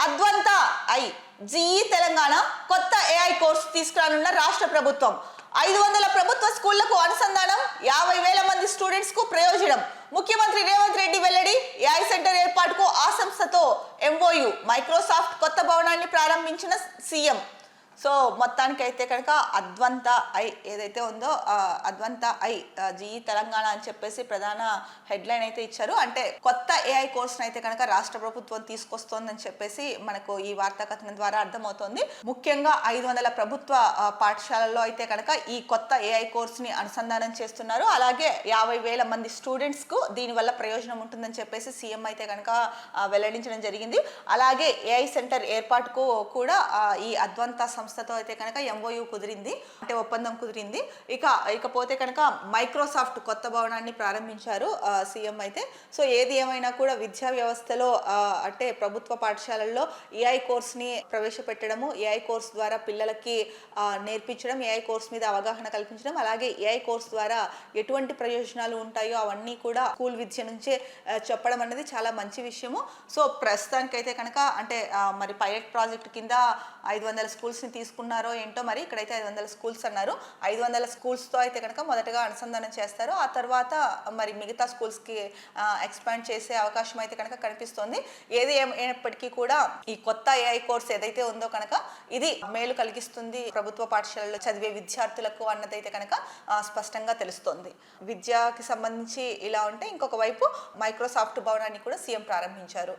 అద్వంత I GE Telangana కొత్త AI course తీసుకురానున్న రాష్ట్ర ప్రభుత్వం 500 ప్రభుత్వ స్కూళ్లకు అనుసంధానం 50,000 మంది స్టూడెంట్స్ కు ప్రయోజనం ముఖ్యమంత్రి రేవంత్ రెడ్డి వెల్లడి ఏఐ సెంటర్ ఏర్పాటుకు ఆ సంస్థతో ఎంఓయు మైక్రోసాఫ్ట్ కొత్త భవనాన్ని ప్రారంభించిన సీఎం సో మొత్తానికి అయితే కనుక అద్వంత ఐ ఏదైతే ఉందో అద్వంత ఐ జీఈ తెలంగాణ అని చెప్పేసి ప్రధాన హెడ్లైన్ అయితే ఇచ్చారు. అంటే కొత్త ఏఐ కోర్సును అయితే కనుక రాష్ట్ర ప్రభుత్వం తీసుకొస్తోందని చెప్పేసి మనకు ఈ వార్తా కథనం ద్వారా అర్థమవుతోంది. ముఖ్యంగా 500 ప్రభుత్వ పాఠశాలల్లో అయితే కనుక ఈ కొత్త ఏఐ కోర్సుని అనుసంధానం చేస్తున్నారు. అలాగే 50,000 మంది స్టూడెంట్స్ కు దీనివల్ల ప్రయోజనం ఉంటుందని చెప్పేసి సీఎం అయితే కనుక వెల్లడించడం జరిగింది. అలాగే ఏఐ సెంటర్ ఏర్పాటుకు కూడా ఈ అద్వంత సంస్థతో అయితే కనుక ఎంఓయు కుదిరింది, అంటే ఒప్పందం కుదిరింది. ఇకపోతే కనుక మైక్రోసాఫ్ట్ కొత్త భవనాన్ని ప్రారంభించారు సీఎం అయితే. సో ఏది ఏమైనా కూడా విద్యా వ్యవస్థలో అంటే ప్రభుత్వ పాఠశాలల్లో ఏఐ కోర్స్ని ప్రవేశపెట్టడము, ఏఐ కోర్స్ ద్వారా పిల్లలకి నేర్పించడం, ఏఐ కోర్స్ మీద అవగాహన కల్పించడం, అలాగే ఏఐ కోర్స్ ద్వారా ఎటువంటి ప్రయోజనాలు ఉంటాయో అవన్నీ కూడా స్కూల్ విద్య నుంచే చెప్పడం అనేది చాలా మంచి విషయము. సో ప్రస్తుతానికైతే కనుక అంటే మరి పైలట్ ప్రాజెక్ట్ కింద 500 స్కూల్స్ని తీసుకున్నారో ఏంటో, మరి ఇక్కడైతే 500 స్కూల్స్ అన్నారు. 500 స్కూల్స్తో అయితే కనుక మొదటగా అనుసంధానం చేస్తారు. ఆ తర్వాత మరి మిగతా స్కూల్స్కి ఎక్స్పాండ్ చేసే అవకాశం అయితే కనుక కనిపిస్తోంది. ఏది ఏమైనప్పటికీ కూడా ఈ కొత్త ఏఐ కోర్స్ ఏదైతే ఉందో కనుక ఇది మేలు కలిగిస్తుంది ప్రభుత్వ పాఠశాలలో చదివే విద్యార్థులకు అన్నదైతే కనుక స్పష్టంగా తెలుస్తోంది. విద్యకి సంబంధించి ఇలా ఉంటే ఇంకొక వైపు మైక్రోసాఫ్ట్ భవనాన్ని కూడా సీఎం ప్రారంభించారు.